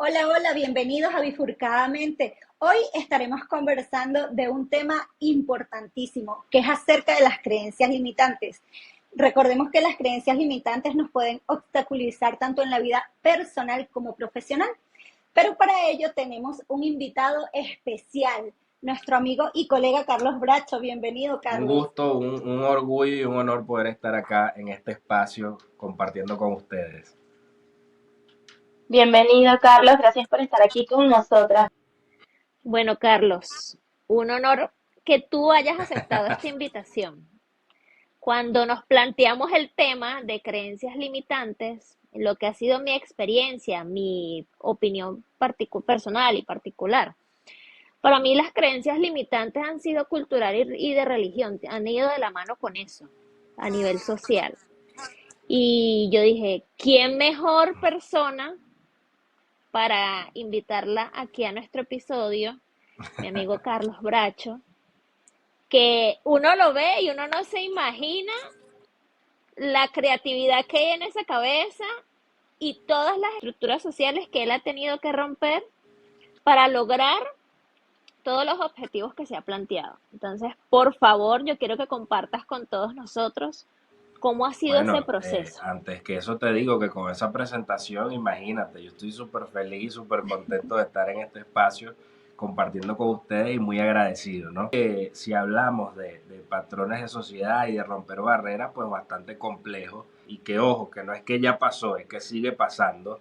Hola, hola, bienvenidos a Bifurcadamente. Hoy estaremos conversando de un tema importantísimo, que es acerca de las creencias limitantes. Recordemos que las creencias limitantes nos pueden obstaculizar tanto en la vida personal como profesional, pero para ello tenemos un invitado especial, nuestro amigo y colega Carlos Bracho. Bienvenido, Un Carlos. gusto, un orgullo y un honor poder estar acá en este espacio compartiendo con ustedes. Bienvenido, Carlos. Gracias por estar aquí con nosotras. Bueno, Carlos, un honor que tú hayas aceptado esta invitación. Cuando nos planteamos el tema de creencias limitantes, lo que ha sido mi experiencia, mi opinión personal y particular, para mí las creencias limitantes han sido cultural y de religión, han ido de la mano con eso, a nivel social. Y yo dije, ¿quién mejor persona para invitarla aquí a nuestro episodio? Mi amigo Carlos Bracho, que uno lo ve y uno no se imagina la creatividad que hay en esa cabeza y todas las estructuras sociales que él ha tenido que romper para lograr todos los objetivos que se ha planteado. Entonces, por favor, yo quiero que compartas con todos nosotros cómo ha sido ese Bueno, proceso. antes que eso te digo que con esa presentación, imagínate, yo estoy súper feliz, súper contento de estar en este espacio compartiendo con ustedes y muy agradecido, ¿no? Si hablamos de patrones de sociedad y de romper barreras, pues bastante complejo y que ojo, que no es que ya pasó, es que sigue pasando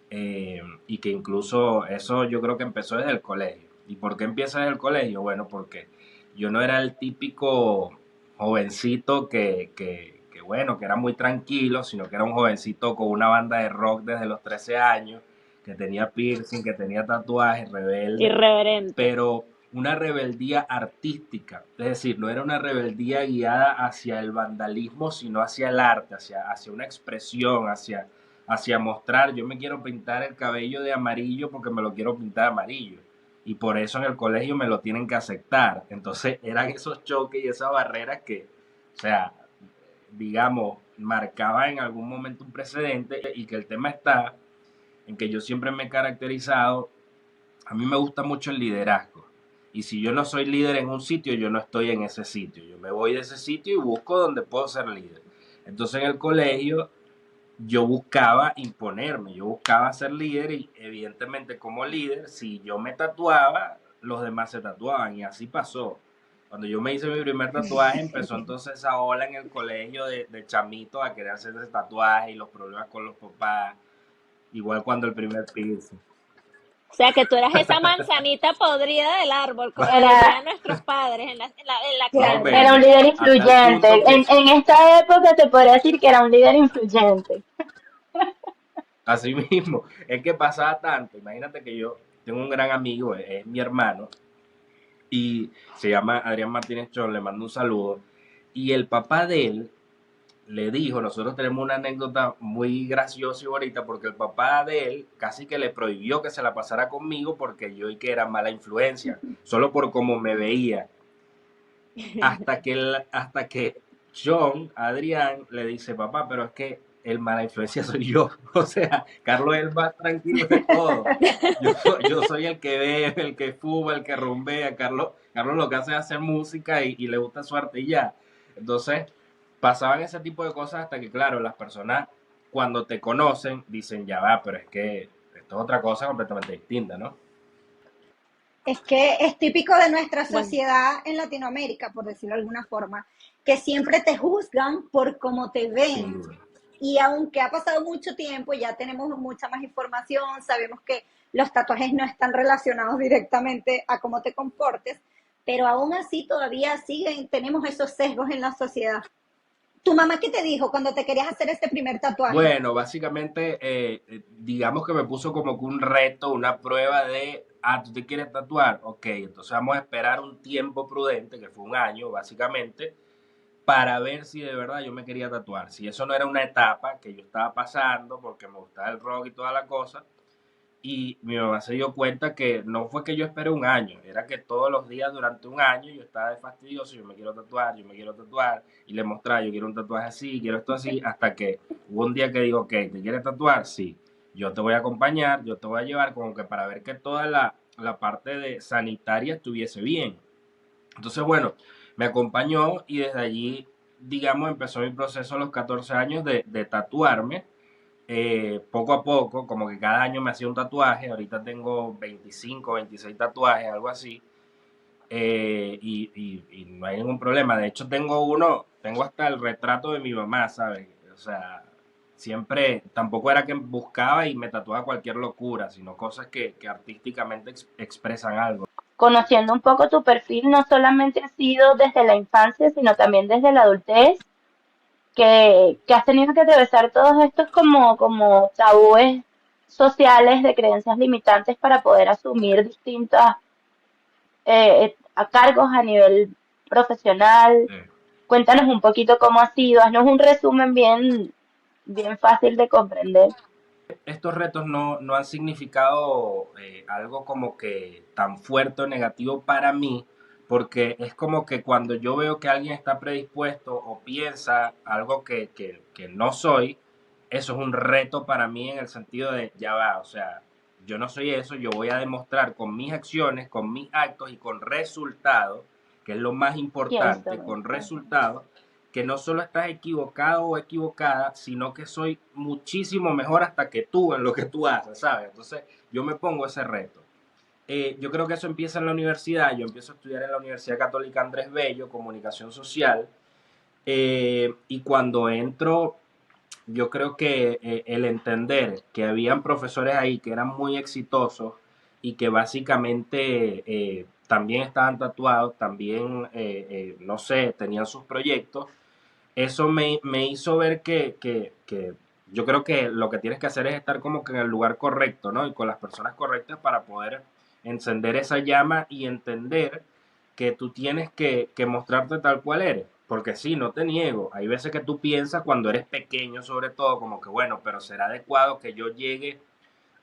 y que incluso eso yo creo que empezó desde el colegio. ¿Y por qué empieza desde el colegio? Bueno, porque yo no era el típico jovencito que bueno, que era muy tranquilo, sino que era un jovencito con una banda de rock desde los 13 años, que tenía piercing, que tenía tatuajes, rebelde, Irreverente. pero una rebeldía artística, es decir, no era una rebeldía guiada hacia el vandalismo, sino hacia el arte, hacia una expresión, hacia mostrar, yo me quiero pintar el cabello de amarillo porque me lo quiero pintar amarillo. Y por eso en el colegio me lo tienen que aceptar. Entonces eran esos choques y esas barreras que, o sea, digamos, marcaba en algún momento un precedente y que el tema está en que yo siempre me he caracterizado, a mí me gusta mucho el liderazgo. Y si yo no soy líder en un sitio, yo no estoy en ese sitio. Yo me voy de ese sitio y busco donde puedo ser líder. Entonces en el colegio yo buscaba imponerme, yo buscaba ser líder y evidentemente como líder, si yo me tatuaba, los demás se tatuaban y así pasó. Cuando yo me hice mi primer tatuaje, empezó entonces esa ola en el colegio de chamitos a querer hacerse tatuaje y los problemas con los papás, igual cuando el primer piercing. O sea, que tú eras esa manzanita podrida del árbol, como Era, dirían nuestros padres en la No, Claro. hombre, era un líder a tal influyente. punto que En esta época te podría decir que era un líder influyente. así mismo, es que pasaba tanto. Imagínate que yo tengo un gran amigo, es mi hermano, y se llama Adrián Martínez Chon, le mando un saludo. Y el papá de él le dijo, nosotros tenemos una anécdota muy graciosa y bonita, porque el papá de él casi que le prohibió que se la pasara conmigo porque yo y que era mala influencia, solo por cómo me veía. Hasta que John, Adrián, le dice, papá, pero es que el mala influencia soy yo. O sea, Carlos es el más tranquilo de todo. Yo soy el que bebe, el que fuma, el que rumbea. Carlos lo que hace es hacer música y le gusta su arte y ya. Entonces, pasaban ese tipo de cosas hasta que, claro, las personas cuando te conocen dicen, ya va, pero es que esto es otra cosa completamente distinta, ¿no? Es que es típico de nuestra Bueno, sociedad en Latinoamérica, por decirlo de alguna forma, que siempre te juzgan por cómo te Sin ven. duda. Y aunque ha pasado mucho tiempo, ya tenemos mucha más información, sabemos que los tatuajes no están relacionados directamente a cómo te comportes, pero aún así todavía siguen, tenemos esos sesgos en la sociedad. ¿Tu mamá qué te dijo cuando te querías hacer este primer tatuaje? Bueno, básicamente, digamos que me puso como que un reto, una prueba de, ¿tú te quieres tatuar? Ok, entonces vamos a esperar un tiempo prudente, que fue un año, básicamente, para ver si de verdad yo me quería tatuar. Si eso no era una etapa que yo estaba pasando, porque me gustaba el rock y toda la cosa, y mi mamá se dio cuenta que no fue que yo esperé un año, era que todos los días durante un año yo estaba de fastidioso, yo me quiero tatuar, yo me quiero tatuar, y le mostraba, yo quiero un tatuaje así, quiero esto así, hasta que hubo un día que digo, ok, ¿te quieres tatuar? Sí. yo te voy a acompañar, yo te voy a llevar como que para ver que toda la parte de sanitaria estuviese bien. Entonces, bueno, me acompañó y desde allí, digamos, empezó mi proceso a los 14 años de tatuarme. Poco a poco, como que cada año me hacía un tatuaje, ahorita tengo 25, 26 tatuajes, algo así, y no hay ningún problema. De hecho, tengo hasta el retrato de mi mamá, ¿sabes? O sea, siempre, tampoco era que buscaba y me tatuaba cualquier locura, sino cosas que artísticamente expresan algo. Conociendo un poco tu perfil, no solamente ha sido desde la infancia, sino también desde la adultez, que has tenido que atravesar todos estos como tabúes sociales de creencias limitantes para poder asumir distintas a cargos a nivel profesional. Eh, Cuéntanos un poquito cómo ha sido, haznos un resumen bien fácil de comprender. Estos retos no han significado algo como que tan fuerte o negativo para mí, porque es como que cuando yo veo que alguien está predispuesto o piensa algo que no soy, eso es un reto para mí en el sentido de, ya va, o sea, yo no soy eso, yo voy a demostrar con mis acciones, con mis actos y con resultados, que es lo más Cierto, importante, me con encanta. resultados, que no solo estás equivocado o equivocada, sino que soy muchísimo mejor hasta que tú en lo que tú haces, ¿sabes? Entonces yo me pongo ese reto. Yo creo que eso empieza en la universidad, yo empiezo a estudiar en la Universidad Católica Andrés Bello, comunicación social, y cuando entro, yo creo que el entender que habían profesores ahí que eran muy exitosos y que básicamente también estaban tatuados, también, no sé, tenían sus proyectos, eso me hizo ver que yo creo que lo que tienes que hacer es estar como que en el lugar correcto, ¿no? Y con las personas correctas para poder encender esa llama y entender que tú tienes que mostrarte tal cual eres. Porque sí, no te niego, hay veces que tú piensas cuando eres pequeño sobre todo, como que bueno, pero será adecuado que yo llegue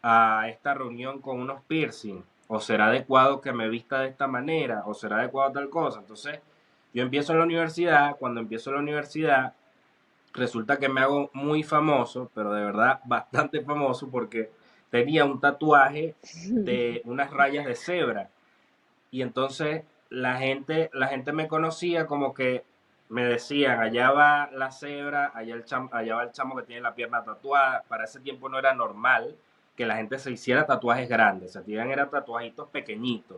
a esta reunión con unos piercing, o será adecuado que me vista de esta manera, o será adecuado tal cosa. Entonces, yo empiezo en la universidad, cuando empiezo en la universidad, resulta que me hago muy famoso, pero de verdad bastante famoso porque tenía un tatuaje de unas rayas de cebra y entonces la gente me conocía como que me decían, allá va la cebra, allá va el chamo que tiene la pierna tatuada. Para ese tiempo no era normal que la gente se hiciera tatuajes grandes, se hacían eran tatuajitos pequeñitos.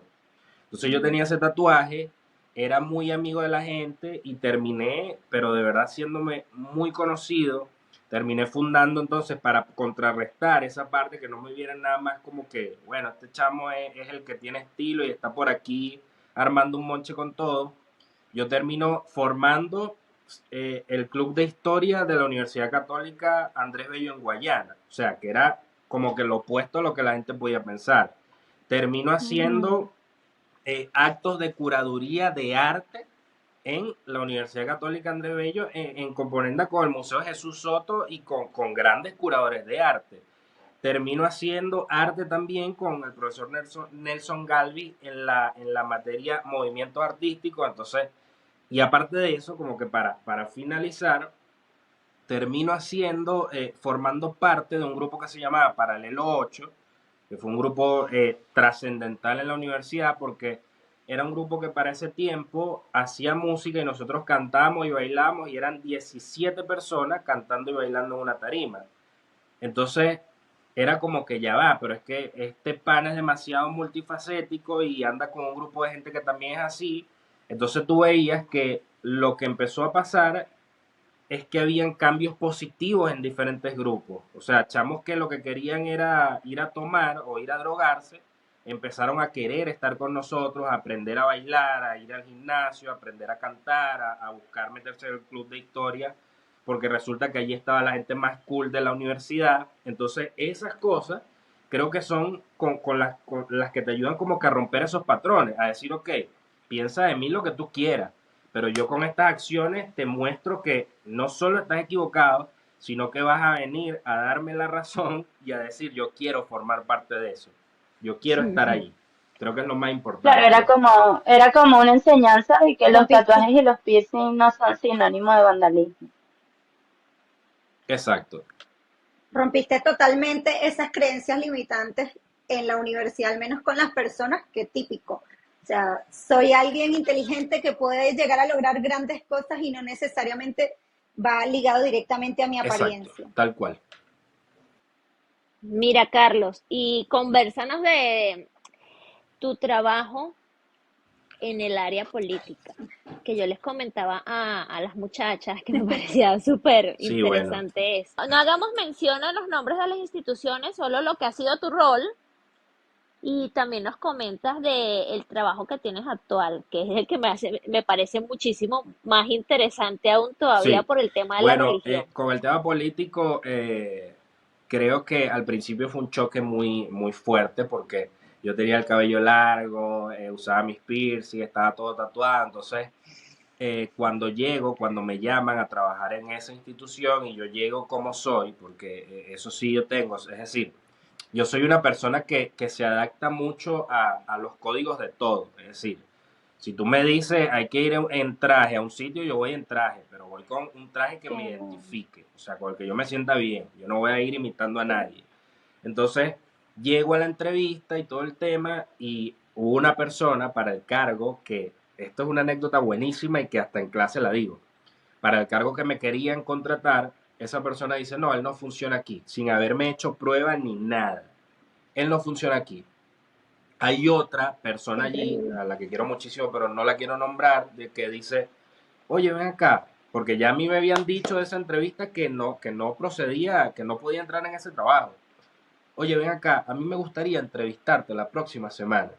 Entonces yo tenía ese tatuaje, era muy amigo de la gente y terminé, pero de verdad haciéndome muy conocido, terminé fundando entonces para contrarrestar esa parte que no me vieran nada más como que, bueno, este chamo es el que tiene estilo y está por aquí armando un monche con todo. Yo termino formando el club de historia de la Universidad Católica Andrés Bello en Guayana, o sea, que era como que lo opuesto a lo que la gente podía pensar. Termino Mm. haciendo actos de curaduría de arte en la Universidad Católica Andrés Bello, en componenda con el Museo Jesús Soto y con grandes curadores de arte. Termino haciendo arte también con el profesor Nelson Galvi en la materia movimiento artístico. Entonces, y aparte de eso, como que para finalizar, termino formando parte de un grupo que se llamaba Paralelo 8, que fue un grupo trascendental en la universidad porque era un grupo que para ese tiempo hacía música y nosotros cantamos y bailamos y eran 17 personas cantando y bailando en una tarima. Entonces era como que ya va, pero es que este pan es demasiado multifacético y anda con un grupo de gente que también es así. Entonces tú veías que lo que empezó a pasar es que habían cambios positivos en diferentes grupos. O sea, chamos que lo que querían era ir a tomar o ir a drogarse, empezaron a querer estar con nosotros, a aprender a bailar, a ir al gimnasio, a aprender a cantar, a buscar meterse en el club de historia, porque resulta que allí estaba la gente más cool de la universidad. Entonces, esas cosas creo que son con las que te ayudan como que a romper esos patrones, a decir, ok, piensa de mí lo que tú quieras, pero yo con estas acciones te muestro que no solo estás equivocado, sino que vas a venir a darme la razón y a decir, yo quiero formar parte de eso, yo quiero estar ahí. Creo que es lo más Claro, importante. era como una enseñanza de que los Rompiste, tatuajes y los piercing no son sinónimo de vandalismo. Exacto. Rompiste totalmente esas creencias limitantes en la universidad, al menos con las personas, que típico. O sea, soy alguien inteligente que puede llegar a lograr grandes cosas y no necesariamente va ligado directamente a mi Exacto, apariencia. tal cual. Mira, Carlos, y conversanos de tu trabajo en el área política, que yo les comentaba a las muchachas que me parecía súper Sí, bueno. interesante eso. No hagamos mención a los nombres de las instituciones, solo lo que ha sido tu rol y también nos comentas de el trabajo que tienes actual, que es el que me parece muchísimo más interesante aún todavía Sí, por el tema de la bueno, religión. con el tema político, creo que al principio fue un choque muy, muy fuerte porque yo tenía el cabello largo, usaba mis piercing, estaba todo tatuado, entonces cuando llego, cuando me llaman a trabajar en esa institución y yo llego como soy, porque eso sí yo tengo, es decir, yo soy una persona que se adapta mucho a los códigos de todo, es decir, si tú me dices hay que ir en traje a un sitio, yo voy en traje, pero voy con un traje que Qué me bueno. identifique, o sea, con el que yo me sienta bien, yo no voy a ir imitando a nadie. Entonces, llego a la entrevista y todo el tema y hubo una persona para el cargo que, esto es una anécdota buenísima y que hasta en clase la digo, para el cargo que me querían contratar, esa persona dice, no, él no funciona aquí, sin haberme hecho prueba ni nada. Él no funciona aquí. Hay otra Qué persona allí, increíble. a la que quiero muchísimo, pero no la quiero nombrar, de que dice, oye, ven acá, porque ya a mí me habían dicho de esa entrevista que no procedía, que no podía entrar en ese trabajo. Oye, ven acá, a mí me gustaría entrevistarte la próxima semana,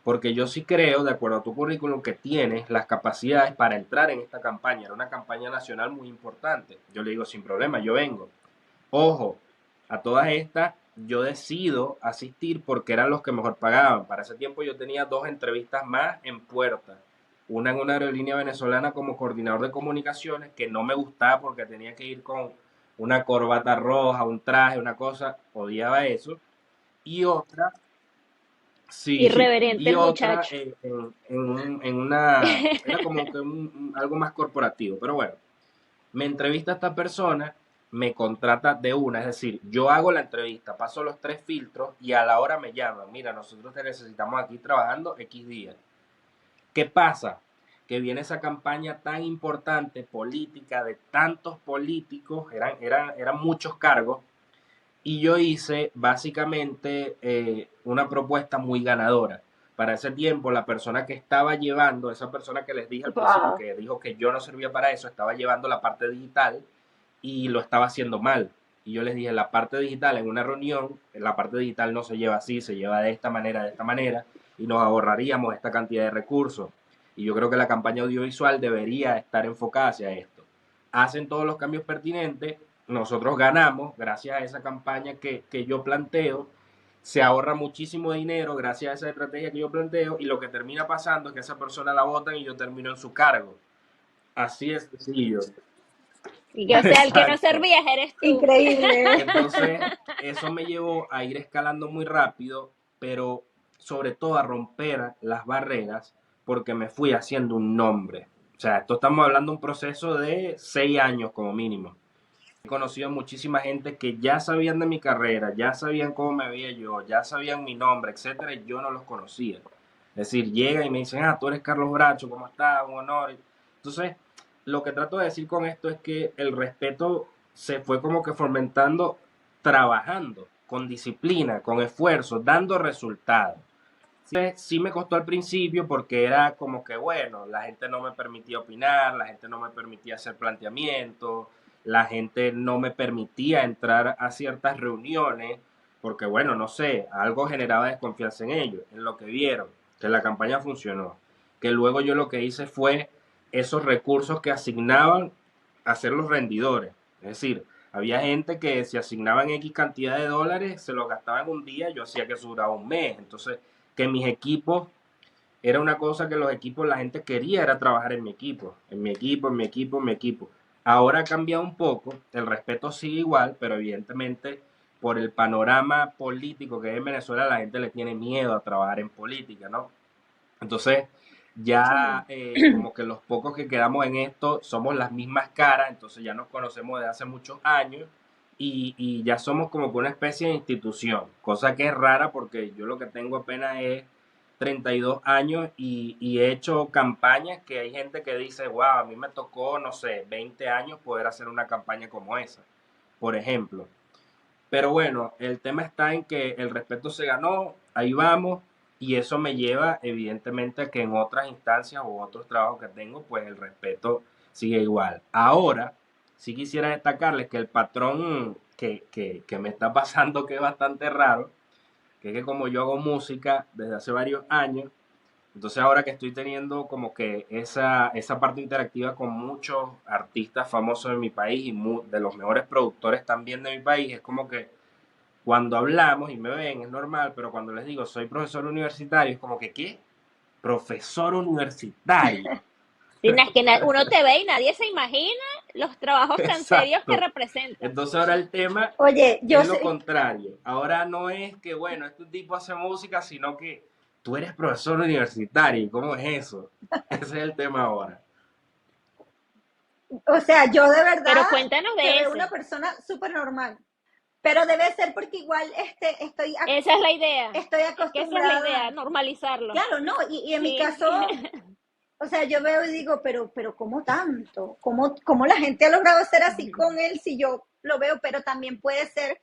porque yo sí creo, de acuerdo a tu currículum, que tienes las capacidades para entrar en esta campaña. Era una campaña nacional muy importante. Yo le digo, sin problema, yo vengo. Ojo, a todas estas yo decido asistir porque eran los que mejor pagaban. Para ese tiempo yo tenía dos entrevistas más en puerta. Una en una aerolínea venezolana como coordinador de comunicaciones, que no me gustaba porque tenía que ir con una corbata roja, un traje, una cosa, odiaba eso. Y otra, sí, Irreverente y el otra muchacho. en una, era como que algo más corporativo. Pero bueno, me entrevista esta persona, me contrata de una, es decir, yo hago la entrevista, paso los tres filtros y a la hora me llaman, mira, nosotros te necesitamos aquí trabajando X días. ¿Qué pasa? Que viene esa campaña tan importante, política, de tantos políticos, eran muchos cargos, y yo hice básicamente una propuesta muy ganadora. Para ese tiempo, la persona que estaba llevando, esa persona que les dije al principio Wow. que dijo que yo no servía para eso, estaba llevando la parte digital y lo estaba haciendo mal. Y yo les dije, la parte digital en una reunión, la parte digital no se lleva así, se lleva de esta manera, y nos ahorraríamos esta cantidad de recursos. Y yo creo que la campaña audiovisual debería estar enfocada hacia esto. Hacen todos los cambios pertinentes, nosotros ganamos gracias a esa campaña que yo planteo, se ahorra muchísimo dinero gracias a esa estrategia que yo planteo y lo que termina pasando es que esa persona la votan y yo termino en su cargo. Así es sencillo. Y que, o sea, el que no Exacto. servías eres tú. Increíble. Entonces, eso me llevó a ir escalando muy rápido, pero sobre todo a romper las barreras porque me fui haciendo un nombre. O sea, esto estamos hablando de un proceso de 6 años como mínimo. He conocido muchísima gente que ya sabían de mi carrera, ya sabían cómo me veía yo, ya sabían mi nombre, etcétera, y yo no los conocía. Es decir, llegan y me dicen, ah, tú eres Carlos Bracho, ¿cómo estás? Un honor. Entonces, lo que trato de decir con esto es que el respeto se fue como que fomentando trabajando, con disciplina, con esfuerzo, dando resultados. Sí, sí me costó al principio porque era como que, bueno, la gente no me permitía opinar, la gente no me permitía hacer planteamientos, la gente no me permitía entrar a ciertas reuniones, porque, bueno, no sé, algo generaba desconfianza en ellos, en lo que vieron, que la campaña funcionó, que luego yo lo que hice fue esos recursos que asignaban a ser los rendidores, es decir, había gente que si asignaban X cantidad de dólares, se lo gastaban un día, yo hacía que eso duraba un mes, entonces que mis equipos, era una cosa que los equipos, la gente quería, era trabajar en mi equipo, en mi equipo, en mi equipo, en mi equipo. Ahora ha cambiado un poco, el respeto sigue igual, pero evidentemente por el panorama político que hay en Venezuela, la gente le tiene miedo a trabajar en política, ¿no? Entonces, Sí. ya como que los pocos que quedamos en esto somos las mismas caras, entonces ya nos conocemos de hace muchos años y ya somos como que una especie de institución, cosa que es rara porque yo lo que tengo apenas es 32 años y he hecho campañas que hay gente que dice, wow, a mí me tocó, no sé, 20 años poder hacer una campaña como esa, por ejemplo. Pero bueno, el tema está en que el respeto se ganó, ahí vamos, y eso me lleva evidentemente a que en otras instancias o otros trabajos que tengo, pues el respeto sigue igual. Ahora, sí quisiera destacarles que el patrón que me está pasando, que es bastante raro, que es que como yo hago música desde hace varios años, entonces ahora que estoy teniendo como que esa parte interactiva con muchos artistas famosos de mi país y de los mejores productores también de mi país, es como que cuando hablamos y me ven es normal, pero cuando les digo soy profesor universitario, es como que, ¿qué? Profesor universitario. Si no es que uno te ve y nadie se imagina los trabajos tan serios que Exacto. representas. Entonces ahora el tema Oye, yo es lo sé, contrario. Ahora no es que, bueno, este tipo hace música, sino que tú eres profesor universitario. ¿Cómo es eso? Ese es el tema ahora. o sea, yo de verdad Pero cuéntanos te de veo una ese. persona súper normal, pero debe ser porque igual Esa es la idea. estoy Es que esa es la idea, acostumbrada. normalizarlo. Claro, no, y en mi Sí. caso, o sea, yo veo y digo, pero ¿cómo tanto? ¿Cómo la gente ha logrado ser así con él si yo lo veo? Pero también puede ser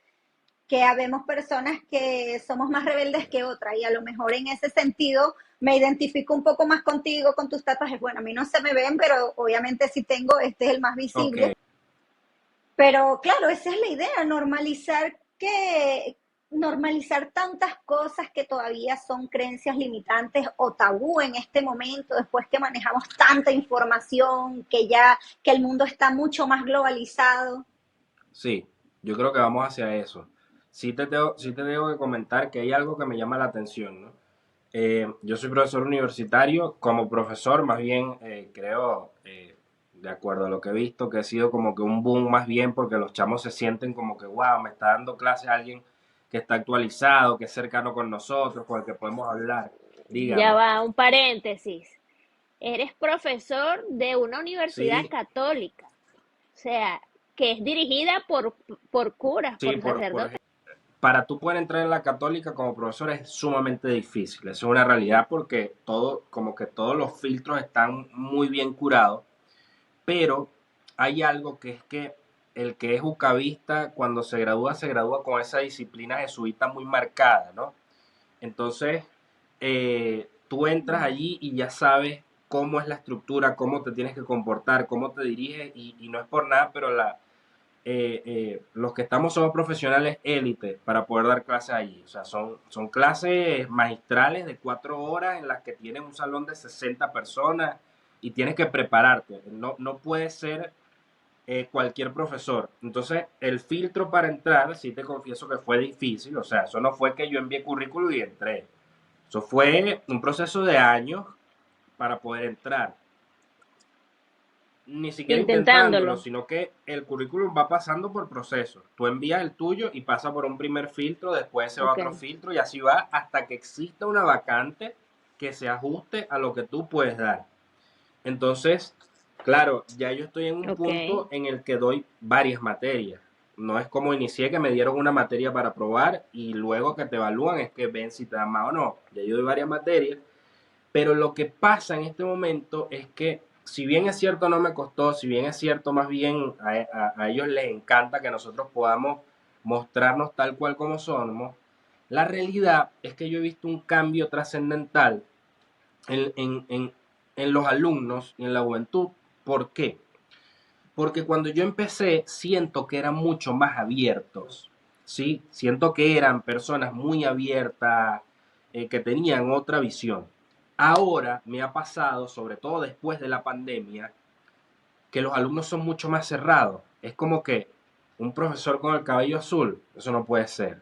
que habemos personas que somos más rebeldes que otras y a lo mejor en ese sentido me identifico un poco más contigo, con tus tatuajes. Bueno, a mí no se me ven, pero obviamente si tengo, este es el más Ok, visible. Pero claro, esa es la idea, normalizar tantas cosas que todavía son creencias limitantes o tabú en este momento, después que manejamos tanta información, que el mundo está mucho más globalizado. sí, yo creo que vamos hacia eso. Sí te tengo que comentar que hay algo que me llama la atención, ¿no? Yo soy profesor universitario, como profesor más bien creo, de acuerdo a lo que he visto, que ha sido como que un boom más bien porque los chamos se sienten como que, wow, me está dando clase alguien que está actualizado, que es cercano con nosotros, con el que podemos hablar. Ya Dígame. va, un paréntesis. Eres profesor de una universidad Sí, católica, o sea, que es dirigida por curas, sí, por sacerdotes. para tú poder entrar en la católica como profesor es sumamente difícil, eso es una realidad porque todo, como que todos los filtros están muy bien curados, pero hay algo que es que el que es ucavista cuando se gradúa con esa disciplina jesuita muy marcada, ¿no? Entonces, tú entras allí y ya sabes cómo es la estructura, cómo te tienes que comportar, cómo te diriges, y no es por nada, pero los que estamos somos profesionales élite para poder dar clases allí. O sea, son clases magistrales de 4 horas en las que tienes un salón de 60 personas y tienes que prepararte. No puede ser cualquier profesor. Entonces, el filtro para entrar, sí te confieso que fue difícil. O sea, eso no fue que yo envié currículum y entré. Eso fue un proceso de años para poder entrar, ni siquiera intentándolo, Intentándolo. sino que el currículum va pasando por procesos. Tú envías el tuyo y pasa por un primer filtro, después se va a Ok, otro filtro y así va hasta que exista una vacante que se ajuste a lo que tú puedes dar. Entonces, claro, ya yo estoy en un ok. punto en el que doy varias materias. No es como inicié que me dieron una materia para probar y luego que te evalúan es que ven si te dan más o no. Ya yo doy varias materias, pero lo que pasa en este momento es que, si bien es cierto, no me costó, si bien es cierto, más bien a ellos les encanta que nosotros podamos mostrarnos tal cual como somos, la realidad es que yo he visto un cambio trascendental en, en, en, en los alumnos y en la juventud. ¿Por qué? Porque cuando yo empecé, siento que eran mucho más abiertos, ¿sí? Siento que eran personas muy abiertas, que tenían otra visión. Ahora me ha pasado, sobre todo después de la pandemia, que los alumnos son mucho más cerrados. Es como que un profesor con el cabello azul, eso no puede ser.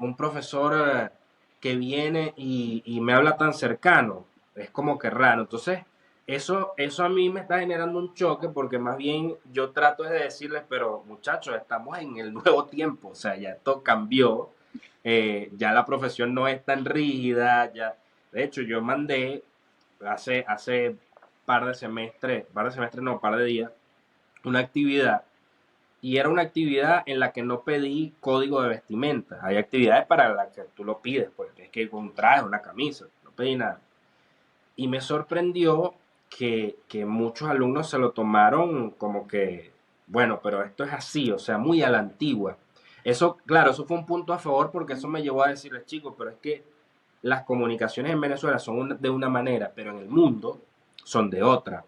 Un profesor que viene y me habla tan cercano, es como que raro. Entonces, eso a mí me está generando un choque porque más bien yo trato de decirles, pero muchachos, estamos en el nuevo tiempo, o sea, ya esto cambió, ya la profesión no es tan rígida, ya, de hecho, yo mandé hace par de semestres no, par de días, una actividad y era una actividad en la que no pedí código de vestimenta. Hay actividades para las que tú lo pides, pues es que un traje, una camisa, no pedí nada. Y me sorprendió que muchos alumnos se lo tomaron como que, bueno, pero esto es así, o sea, muy a la antigua. Eso, claro, eso fue un punto a favor porque eso me llevó a decirles, chicos, pero es que las comunicaciones en Venezuela son de una manera, pero en el mundo son de otra.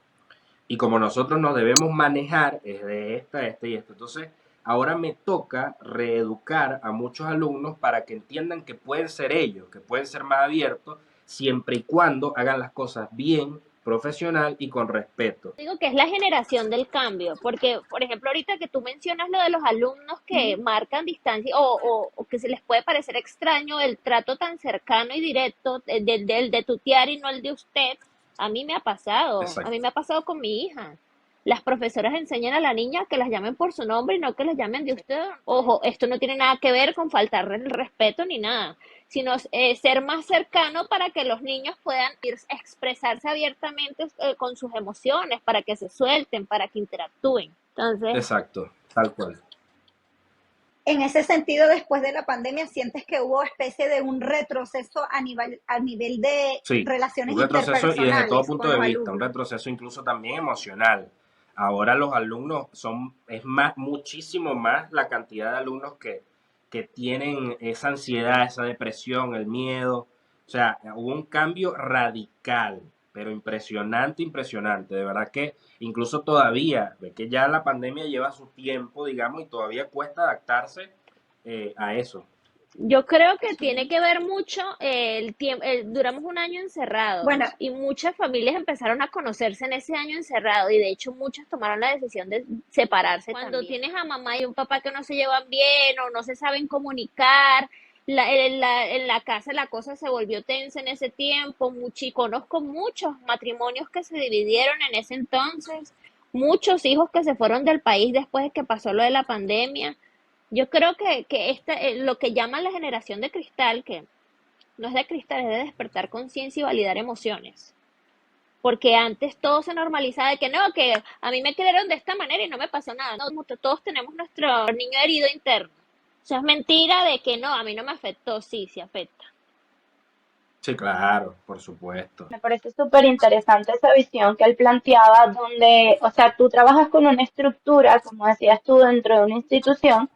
Y como nosotros nos debemos manejar, es de esta y esta. Entonces, ahora me toca reeducar a muchos alumnos para que entiendan que pueden ser ellos, que pueden ser más abiertos, siempre y cuando hagan las cosas bien, profesional y con respeto. Digo que es la generación del cambio, porque, por ejemplo, ahorita que tú mencionas lo de los alumnos que marcan distancia o que se les puede parecer extraño el trato tan cercano y directo de tutear y no el de usted, a mí Exacto. me ha pasado con mi hija. Las profesoras enseñan a la niña que las llamen por su nombre y no que las llamen de usted. Ojo, esto no tiene nada que ver con faltarle el respeto ni nada, sino ser más cercano para que los niños puedan expresarse abiertamente con sus emociones, para que se suelten, para que interactúen. Entonces, Exacto, tal cual. En ese sentido, después de la pandemia, ¿sientes que hubo especie de un retroceso a nivel de Sí, un relaciones retroceso y desde todo interpersonales punto con de los vista, un alumnos? retroceso incluso también emocional. Ahora los alumnos es más, muchísimo más la cantidad de alumnos que tienen esa ansiedad, esa depresión, el miedo. O sea, hubo un cambio radical, pero impresionante, impresionante. De verdad que incluso todavía, ve que ya la pandemia lleva su tiempo, digamos, y todavía cuesta adaptarse a eso. yo creo que tiene que ver mucho el tiempo, duramos un año Bueno, encerrados y muchas familias empezaron a conocerse en ese año encerrado y de hecho muchos tomaron la decisión de separarse. Cuando también tienes a mamá y un papá que no se llevan bien o no se saben comunicar, en la casa la cosa se volvió tensa en ese tiempo, conozco muchos matrimonios que se dividieron en ese entonces, muchos hijos que se fueron del país después de que pasó lo de la pandemia. Yo creo que lo que llaman la generación de cristal, que no es de cristal, es de despertar conciencia y validar emociones. Porque antes todo se normalizaba de que no, que a mí me criaron de esta manera y no me pasó nada. No, todos tenemos nuestro niño herido interno. O sea, es mentira de que no, a mí no me afectó, sí, sí afecta. Sí, claro, por supuesto. Me parece súper interesante esa visión que él planteaba, donde, o sea, tú trabajas con una estructura, como decías tú, dentro de una institución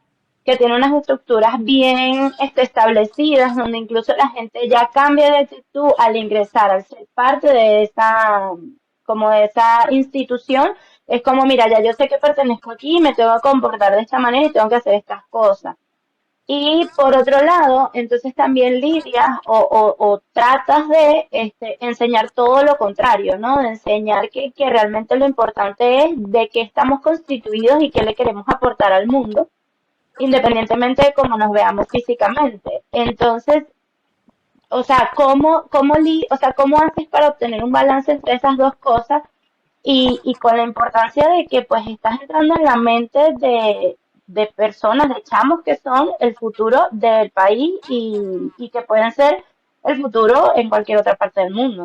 que tiene unas estructuras bien establecidas, donde incluso la gente ya cambia de actitud al ingresar, al ser parte de esa, como de esa institución. Es como, mira, ya yo sé que pertenezco aquí, me tengo que comportar de esta manera y tengo que hacer estas cosas. Y por otro lado, entonces también lidias o tratas de enseñar todo lo contrario, ¿no? De enseñar que realmente lo importante es de qué estamos constituidos y qué le queremos aportar al mundo, independientemente de cómo nos veamos físicamente. Entonces, o sea, o sea, ¿cómo haces para obtener un balance entre esas dos cosas? Y con la importancia de que pues estás entrando en la mente de personas, de chamos que son el futuro del país y que pueden ser el futuro en cualquier otra parte del mundo.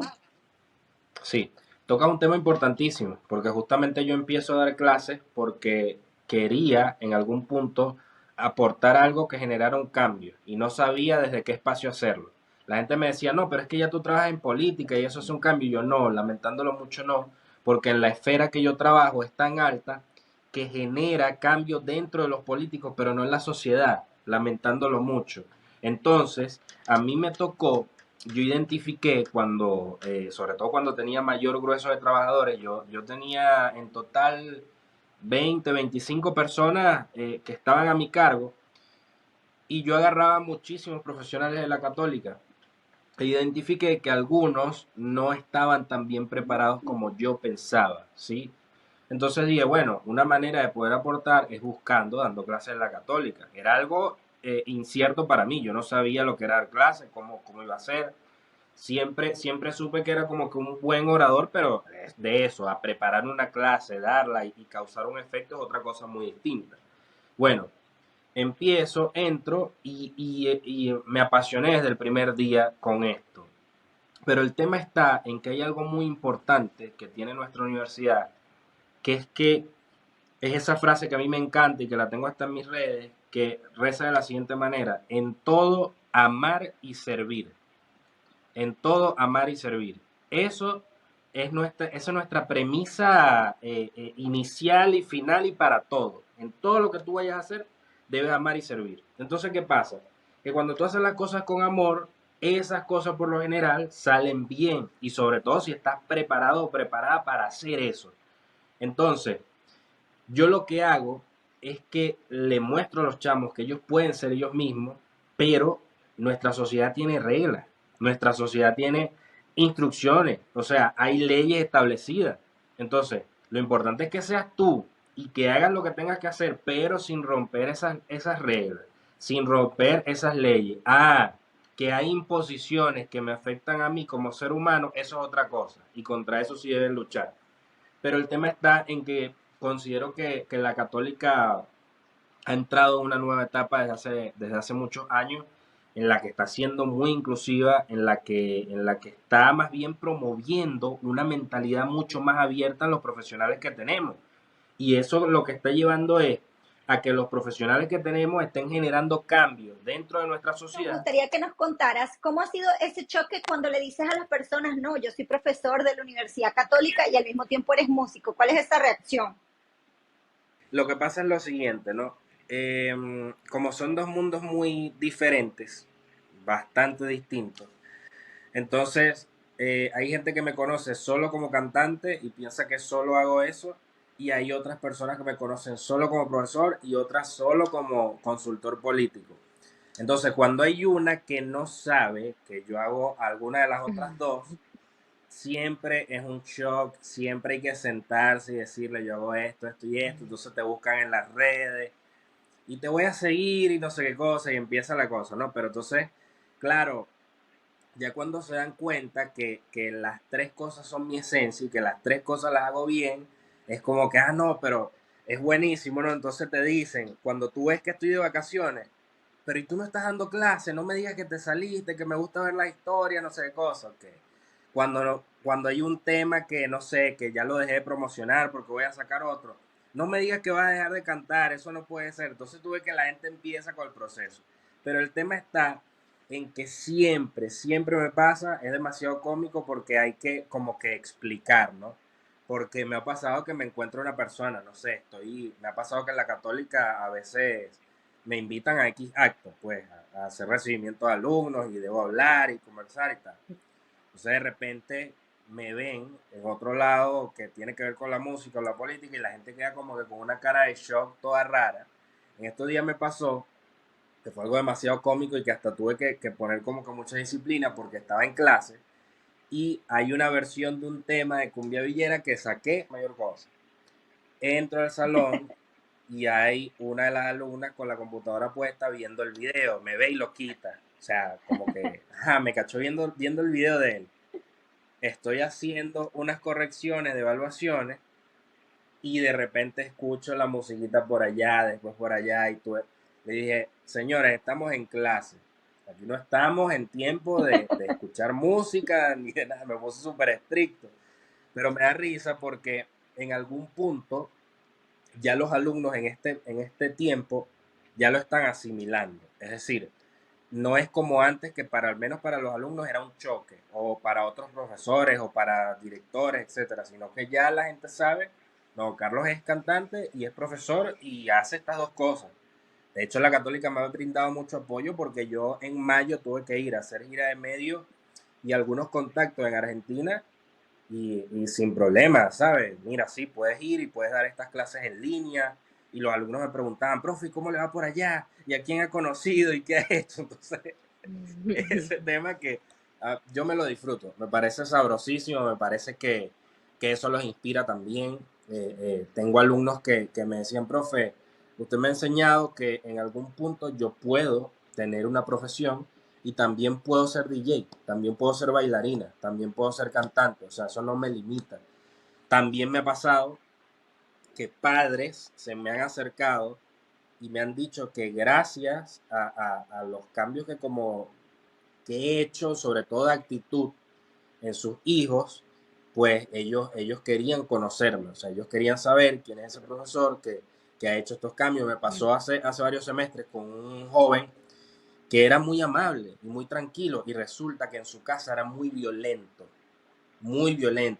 Sí, toca un tema importantísimo, porque justamente yo empiezo a dar clases porque quería en algún punto aportar algo que generara un cambio y no sabía desde qué espacio hacerlo. La gente me decía, no, pero es que ya tú trabajas en política y eso es un cambio. Y yo no, lamentándolo mucho no, porque en la esfera que yo trabajo es tan alta que genera cambios dentro de los políticos, pero no en la sociedad, lamentándolo mucho. Entonces, a mí me tocó, yo identifiqué cuando, sobre todo cuando tenía mayor grueso de trabajadores, yo tenía en total 20, 25 personas que estaban a mi cargo y yo agarraba muchísimos profesionales de la católica e identifiqué que algunos no estaban tan bien preparados como yo pensaba, ¿sí? Entonces dije, bueno, una manera de poder aportar es buscando, dando clases en la católica. Era algo incierto para mí, yo no sabía lo que era dar clases, cómo iba a ser. Siempre supe que era como que un buen orador, pero de eso, a preparar una clase, darla y causar un efecto es otra cosa muy distinta. Bueno, entro y me apasioné desde el primer día con esto. Pero el tema está en que hay algo muy importante que tiene nuestra universidad, que es que es esa frase que a mí me encanta y que la tengo hasta en mis redes, que reza de la siguiente manera: en todo amar y servir. En todo amar y servir. Eso esa es nuestra premisa inicial y final y para todo. En todo lo que tú vayas a hacer, debes amar y servir. Entonces, ¿qué pasa? Que cuando tú haces las cosas con amor, esas cosas por lo general salen bien. Y sobre todo si estás preparado o preparada para hacer eso. Entonces, yo lo que hago es que le muestro a los chamos que ellos pueden ser ellos mismos, pero nuestra sociedad tiene reglas, nuestra sociedad tiene instrucciones, o sea, hay leyes establecidas. Entonces, lo importante es que seas tú y que hagas lo que tengas que hacer, pero sin romper esas reglas, sin romper esas leyes. Ah, que hay imposiciones que me afectan a mí como ser humano, eso es otra cosa, y contra eso sí deben luchar. Pero el tema está en que considero que la católica ha entrado en una nueva etapa desde hace muchos años, en la que está siendo muy inclusiva, en la que está más bien promoviendo una mentalidad mucho más abierta en los profesionales que tenemos. Y eso lo que está llevando es a que los profesionales que tenemos estén generando cambios dentro de nuestra Nos sociedad. gustaría que nos contaras cómo ha sido ese choque cuando le dices a las personas, no, yo soy profesor de la Universidad Católica y al mismo tiempo eres músico. ¿Cuál es esa reacción? Lo que pasa es lo siguiente, ¿no? Como son dos mundos muy diferentes, bastante distintos, entonces hay gente que me conoce solo como cantante y piensa que solo hago eso, y hay otras personas que me conocen solo como profesor y otras solo como consultor político. Entonces, cuando hay una que no sabe que yo hago alguna de las otras dos, siempre es un shock, siempre hay que sentarse y decirle yo hago esto, esto y esto, entonces te buscan en las redes y te voy a seguir y no sé qué cosa y empieza la cosa, ¿no? Pero entonces, claro, ya cuando se dan cuenta que las tres cosas son mi esencia y que las tres cosas las hago bien, es como que, ah, no, pero es buenísimo, ¿no? Entonces te dicen, cuando tú ves que estoy de vacaciones, pero y tú no estás dando clase, no me digas que te saliste, que me gusta ver la historia, no sé qué cosa, ok. Cuando hay un tema que no sé, que ya lo dejé de promocionar porque voy a sacar otro, no me digas que vas a dejar de cantar, eso no puede ser. Entonces tú ves que la gente empieza con el proceso. Pero el tema está en que siempre, siempre me pasa, es demasiado cómico porque hay que como que explicar, ¿no? Porque me ha pasado que me encuentro una persona, no sé, me ha pasado que en la católica a veces me invitan a X actos, pues, a hacer recibimiento de alumnos y debo hablar y conversar y tal. Entonces de repente me ven en otro lado que tiene que ver con la música o la política y la gente queda como que con una cara de shock toda rara. En estos días me pasó que fue algo demasiado cómico y que hasta tuve que poner como que mucha disciplina porque estaba en clase y hay una versión de un tema de Cumbia Villera que saqué mayor cosa. Entro al salón y hay una de las alumnas con la computadora puesta viendo el video, me ve y lo quita. O sea, como que me cachó viendo el video de él. Estoy haciendo unas correcciones de evaluaciones y de repente escucho la musiquita por allá, después por allá, y le dije, señores, estamos en clase, aquí no estamos en tiempo de escuchar música ni de nada, me puse súper estricto, pero me da risa porque en algún punto ya los alumnos en este tiempo ya lo están asimilando, es decir, no es como antes que al menos para los alumnos era un choque, o para otros profesores, o para directores, etcétera, sino que ya la gente sabe, no, Carlos es cantante y es profesor y hace estas dos cosas. De hecho, la Católica me ha brindado mucho apoyo porque yo en mayo tuve que ir a hacer gira de medios y algunos contactos en Argentina y sin problema, ¿sabes? Mira, sí, puedes ir y puedes dar estas clases en línea. Y los alumnos me preguntaban, profe, ¿cómo le va por allá? ¿Y a quién ha conocido? ¿Y qué ha hecho? Entonces, ese tema que yo me lo disfruto. Me parece sabrosísimo, me parece que eso los inspira también. Tengo alumnos que me decían, profe, usted me ha enseñado que en algún punto yo puedo tener una profesión y también puedo ser DJ, también puedo ser bailarina, también puedo ser cantante, o sea, eso no me limita. También me ha pasado que padres se me han acercado y me han dicho que gracias a los cambios que he hecho, sobre todo de actitud en sus hijos, pues ellos querían conocerme, o sea, ellos querían saber quién es ese profesor que ha hecho estos cambios. Me pasó hace varios semestres con un joven que era muy amable y muy tranquilo, y resulta que en su casa era muy violento,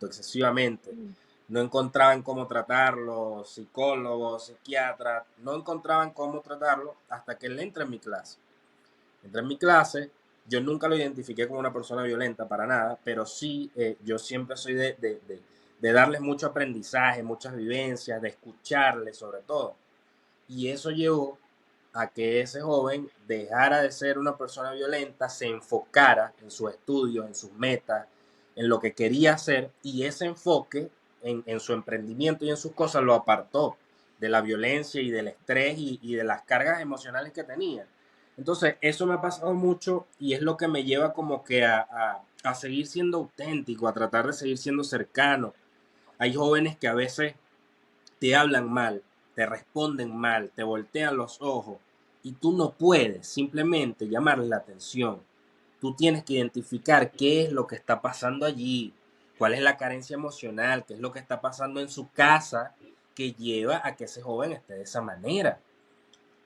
excesivamente. Mm. No encontraban cómo tratarlo, psicólogos, psiquiatras, no encontraban cómo tratarlo hasta que él entra en mi clase. Entra en mi clase, yo nunca lo identifiqué como una persona violenta para nada, pero sí, yo siempre soy de darles mucho aprendizaje, muchas vivencias, de escucharles sobre todo. Y eso llevó a que ese joven dejara de ser una persona violenta, se enfocara en sus estudios, en sus metas, en lo que quería hacer, y ese enfoque en su emprendimiento y en sus cosas lo apartó de la violencia y del estrés y de las cargas emocionales que tenía. Entonces, eso me ha pasado mucho y es lo que me lleva como que a seguir siendo auténtico, a tratar de seguir siendo cercano. Hay jóvenes que a veces te hablan mal, te responden mal, te voltean los ojos y tú no puedes simplemente llamarle la atención. Tú tienes que identificar qué es lo que está pasando allí, cuál es la carencia emocional, qué es lo que está pasando en su casa que lleva a que ese joven esté de esa manera.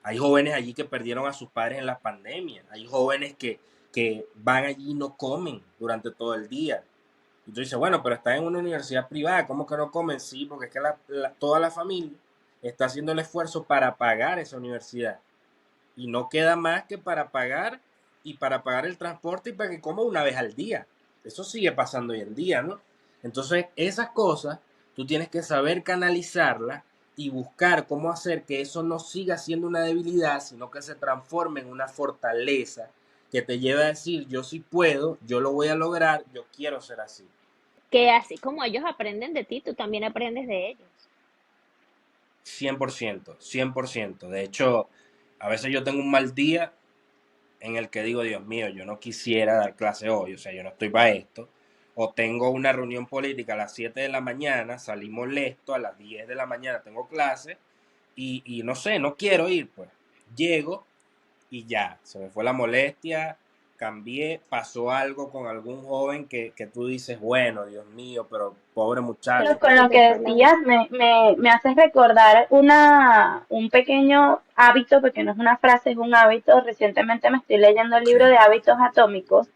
Hay jóvenes allí que perdieron a sus padres en la pandemia, hay jóvenes que van allí y no comen durante todo el día. Y tú dices, bueno, pero está en una universidad privada, ¿cómo que no comen? Sí, porque es que toda la familia está haciendo el esfuerzo para pagar esa universidad. Y no queda más que para pagar y para pagar el transporte y para que coma una vez al día. Eso sigue pasando hoy en día, ¿no? Entonces, esas cosas tú tienes que saber canalizarlas y buscar cómo hacer que eso no siga siendo una debilidad, sino que se transforme en una fortaleza que te lleve a decir, yo sí puedo, yo lo voy a lograr, yo quiero ser así. Que así como ellos aprenden de ti, tú también aprendes de ellos. 100%, 100%. De hecho, a veces yo tengo un mal día en el que digo, Dios mío, yo no quisiera dar clase hoy, o sea, yo no estoy para esto. O tengo una reunión política a las 7 de la mañana, salí molesto, a las 10 de la mañana tengo clase y no sé, no quiero ir, pues. Llego y ya, se me fue la molestia, cambié, pasó algo con algún joven que tú dices, bueno, Dios mío, pero pobre Pero muchacho. con lo que decías, me haces recordar un pequeño hábito, porque no es una frase, es un hábito. Recientemente me estoy leyendo el Ok, libro de hábitos atómicos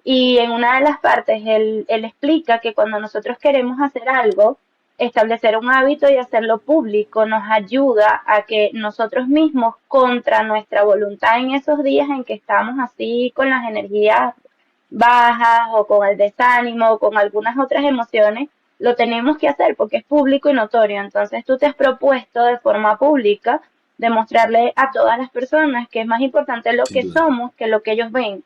y en una de las partes él explica que cuando nosotros queremos hacer algo, establecer un hábito y hacerlo público nos ayuda a que nosotros mismos, contra nuestra voluntad en esos días en que estamos así con las energías bajas o con el desánimo o con algunas otras emociones, lo tenemos que hacer porque es público y notorio. Entonces tú te has propuesto de forma pública demostrarle a todas las personas que es más importante lo sin que duda. somos que lo que ellos ven.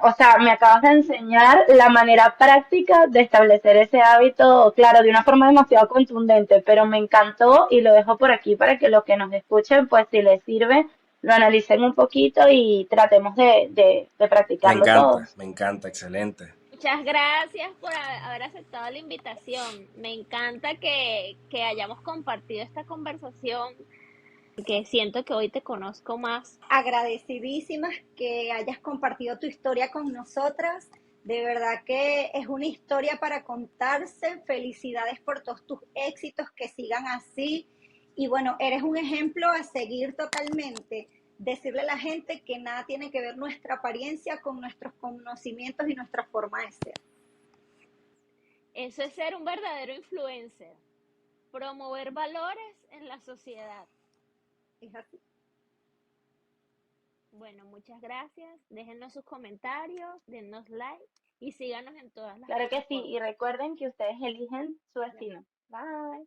O sea, me acabas de enseñar la manera práctica de establecer ese hábito, claro, de una forma demasiado contundente, pero me encantó y lo dejo por aquí para que los que nos escuchen, pues si les sirve, lo analicen un poquito y tratemos de practicarlo todos. Me encanta, excelente. Muchas gracias por haber aceptado la invitación. Me encanta que hayamos compartido esta conversación, que siento que hoy te conozco más. Agradecidísimas que hayas compartido tu historia con nosotras. De verdad que es una historia para contarse. Felicidades por todos tus éxitos, que sigan así. Y bueno, eres un ejemplo a seguir totalmente. Decirle a la gente que nada tiene que ver nuestra apariencia con nuestros conocimientos y nuestra forma de ser. Eso es ser un verdadero influencer, promover valores en la sociedad. Es así. Bueno, muchas gracias. Déjennos sus comentarios, dennos like y síganos en todas las Claro que sí, y plataformas. recuerden que ustedes eligen su destino. Bye.